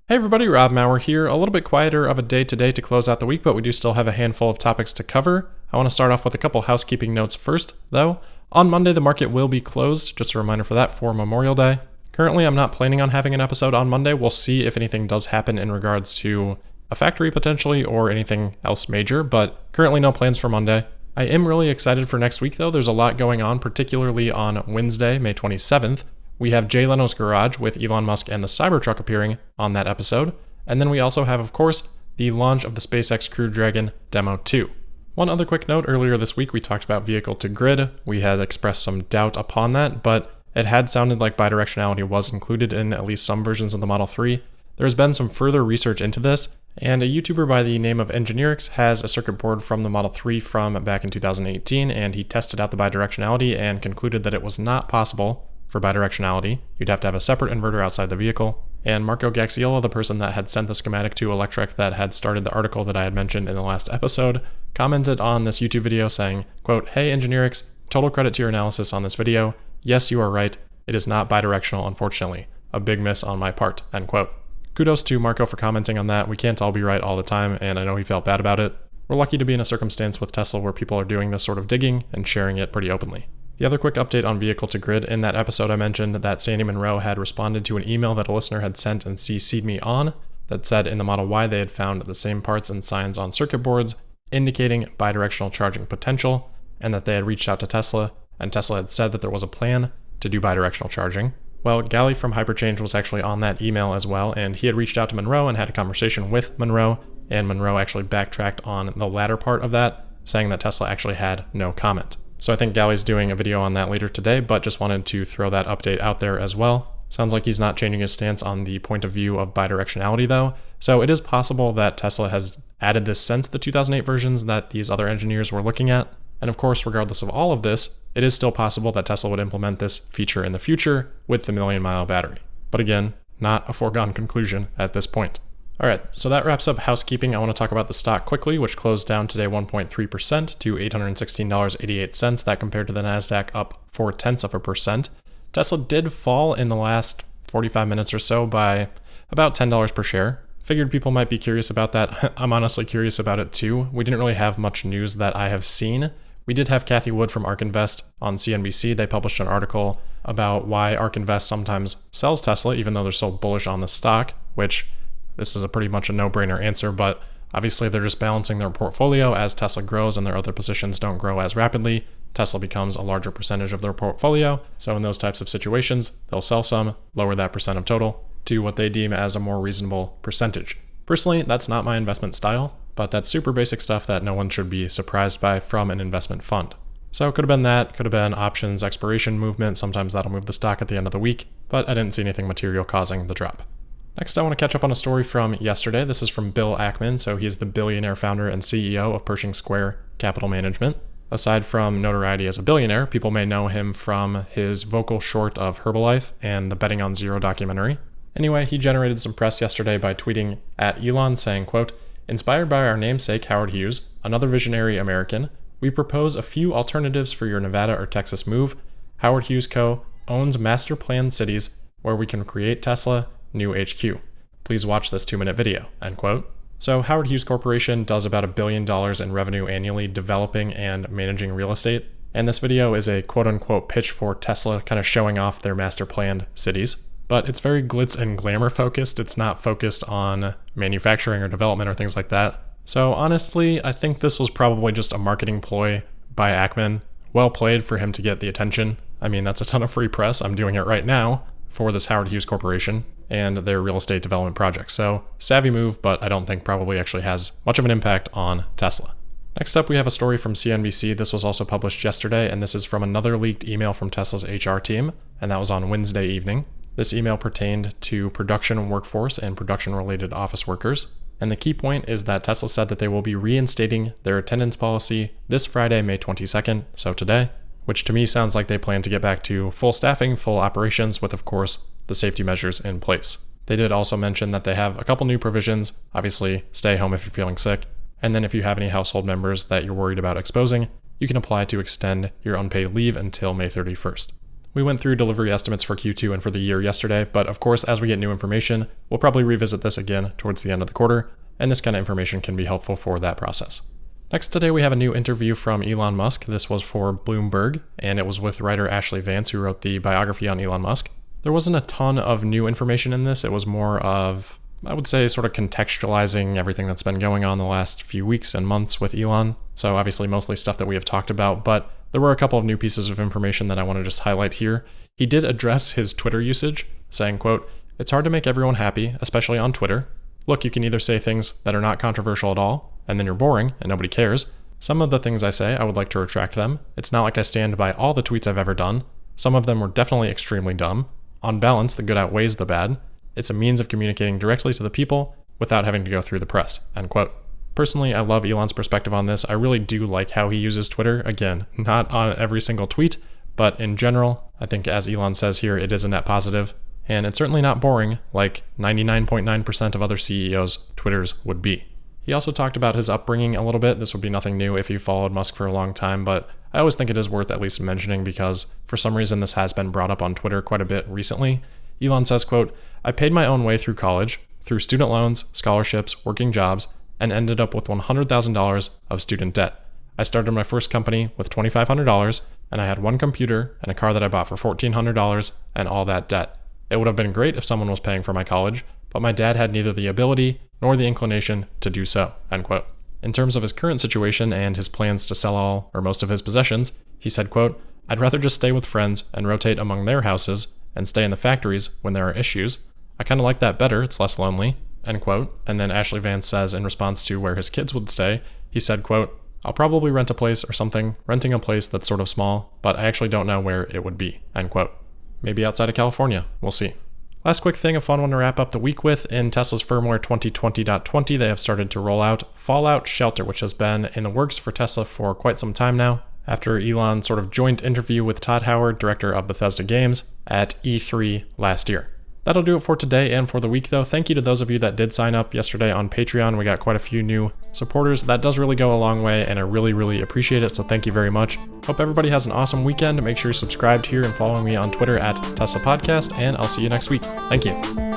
Hey everybody, Rob Maurer here. A little bit quieter of a day today to close out the week, but we do still have a handful of topics to cover. I want to start off with a couple housekeeping notes first, though. On Monday, the market will be closed. Just a reminder for that for Memorial Day. Currently, I'm not planning on having an episode on Monday. We'll see if anything does happen in regards to a factory potentially or anything else major, but currently no plans for Monday. I am really excited for next week, though. There's a lot going on, particularly on Wednesday, May 27th. We have Jay Leno's Garage with Elon Musk and the Cybertruck appearing on that episode. And then we also have, of course, the launch of the SpaceX Crew Dragon DM2. One other quick note, earlier this week we talked about vehicle-to-grid. We had expressed some doubt upon that, but it had sounded like bidirectionality was included in at least some versions of the Model 3. There's been some further research into this, and a YouTuber by the name of Engineerix has a circuit board from the Model 3 from back in 2018, and he tested out the bidirectionality and concluded that it was not possible for bidirectionality. You'd have to have a separate inverter outside the vehicle. And Marco Gaxiola, the person that had sent the schematic to Electrek that had started the article that I had mentioned in the last episode, commented on this YouTube video saying, quote, "Hey Engineerix, total credit to your analysis on this video. Yes, you are right. It is not bidirectional, unfortunately. A big miss on my part," end quote. Kudos to Marco for commenting on that. We can't all be right all the time, and I know he felt bad about it. We're lucky to be in a circumstance with Tesla where people are doing this sort of digging and sharing it pretty openly. The other quick update on vehicle-to-grid, in that episode I mentioned that Sandy Monroe had responded to an email that a listener had sent and CC'd me on that said in the Model Y they had found the same parts and signs on circuit boards indicating bidirectional charging potential, and that they had reached out to Tesla, and Tesla had said that there was a plan to do bidirectional charging. Well, Gally from Hyperchange was actually on that email as well, and he had reached out to Monroe and had a conversation with Monroe, and Monroe actually backtracked on the latter part of that, saying that Tesla actually had no comment. So I think Gally's doing a video on that later today, but just wanted to throw that update out there as well. Sounds like he's not changing his stance on the point of view of bidirectionality though. So it is possible that Tesla has added this since the 2008 versions that these other engineers were looking at. And of course, regardless of all of this, it is still possible that Tesla would implement this feature in the future with the million-mile battery. But again, not a foregone conclusion at this point. All right, so that wraps up housekeeping. I want to talk about the stock quickly, which closed down today 1.3% to $816.88. That compared to the NASDAQ up 0.4%. Tesla did fall in the last 45 minutes or so by about $10 per share. Figured people might be curious about that. I'm honestly curious about it too. We didn't really have much news that I have seen. We did have Cathie Wood from ARK Invest on CNBC. They published an article about why ARK Invest sometimes sells Tesla, even though they're so bullish on the stock, which this is a pretty much a no-brainer answer, but obviously they're just balancing their portfolio as Tesla grows and their other positions don't grow as rapidly. Tesla becomes a larger percentage of their portfolio. So in those types of situations, they'll sell some, lower that percent of total to what they deem as a more reasonable percentage. Personally, that's not my investment style, but that's super basic stuff that no one should be surprised by from an investment fund. So it could have been that, could have been options expiration movement. Sometimes that'll move the stock at the end of the week, but I didn't see anything material causing the drop. Next, I want to catch up on a story from yesterday. This is from Bill Ackman. So he's the Billionaire founder and CEO of Pershing Square Capital Management. Aside from notoriety as a billionaire, people may know him from his vocal short of Herbalife and the Betting on Zero documentary. Anyway, he generated some press yesterday by tweeting at Elon saying, quote, "Inspired by our namesake Howard Hughes, another visionary American, we propose a few alternatives for your Nevada or Texas move. Howard Hughes Co. owns master planned cities where we can create Tesla new HQ. Please watch this 2-minute video," end quote. So Howard Hughes Corporation does about $1 billion in revenue annually developing and managing real estate. And this video is a quote unquote pitch for Tesla, kind of showing off their master planned cities. But it's very glitz and glamour focused. It's not focused on manufacturing or development or things like that. So honestly, I think this was probably just a marketing ploy by Ackman. Well played for him to get the attention. I mean, that's a ton of free press. I'm doing it right now for this Howard Hughes Corporation and their real estate development project. So savvy move, but I don't think probably actually has much of an impact on Tesla. Next up, we have a story from CNBC. This was also published yesterday, and this is from another leaked email from Tesla's HR team, and that was on Wednesday evening. This email pertained to production workforce and production-related office workers. And the key point is that Tesla said that they will be reinstating their attendance policy this Friday, May 22nd, so today, which to me sounds like they plan to get back to full staffing, full operations with, of course, the safety measures in place. They did also mention that they have a couple new provisions. Obviously, stay home if you're feeling sick. And then if you have any household members that you're worried about exposing, you can apply to extend your unpaid leave until May 31st. We went through delivery estimates for Q2 and for the year yesterday, but of course, as we get new information, we'll probably revisit this again towards the end of the quarter, and this kind of information can be helpful for that process. Next today, we have a new interview from Elon Musk. This was for Bloomberg, and it was with writer Ashley Vance, who wrote the biography on Elon Musk. There wasn't a ton of new information in this. It was more of, I would say, sort of contextualizing everything that's been going on the last few weeks and months with Elon. So obviously mostly stuff that we have talked about, but there were a couple of new pieces of information that I want to just highlight here. He did address his Twitter usage, saying, quote, "It's hard to make everyone happy, especially on Twitter. Look, you can either say things that are not controversial at all, and then you're boring and nobody cares. Some of the things I say, I would like to retract them. It's not like I stand by all the tweets I've ever done. Some of them were definitely extremely dumb. On balance, the good outweighs the bad. It's a means of communicating directly to the people without having to go through the press," end quote. Personally, I love Elon's perspective on this. I really do like how he uses Twitter. Again, not on every single tweet, but in general, I think as Elon says here, it is a net positive. And it's certainly not boring like 99.9% of other CEOs' Twitters would be. He also talked about his upbringing a little bit. This would be nothing new if you followed Musk for a long time, but I always think it is worth at least mentioning because for some reason this has been brought up on Twitter quite a bit recently. Elon says, quote, "I paid my own way through college, through student loans, scholarships, working jobs, and ended up with $100,000 of student debt. I started my first company with $2,500, and I had one computer and a car that I bought for $1,400 and all that debt. It would have been great if someone was paying for my college, but my dad had neither the ability nor the inclination to do so," end quote. In terms of his current situation and his plans to sell all or most of his possessions, he said, quote, "I'd rather just stay with friends and rotate among their houses and stay in the factories when there are issues. I kind of like that better, it's less lonely," end quote. And then Ashley Vance says in response to where his kids would stay, he said, quote, "I'll probably rent a place or something, renting a place that's sort of small, but I actually don't know where it would be," end quote. Maybe outside of California, we'll see. Last quick thing, a fun one to wrap up the week with. In Tesla's firmware 2020.20, they have started to roll out Fallout Shelter, which has been in the works for Tesla for quite some time now, after Elon's sort of joint interview with Todd Howard, director of Bethesda Games, at E3 last year. That'll do it for today and for the week, though. Thank you to those of you that did sign up yesterday on Patreon. We got quite a few new supporters. That does really go a long way, and I really, really appreciate it, so thank you very much. Hope everybody has an awesome weekend. Make sure you're subscribed here and following me on Twitter at Tesla Podcast, and I'll see you next week. Thank you.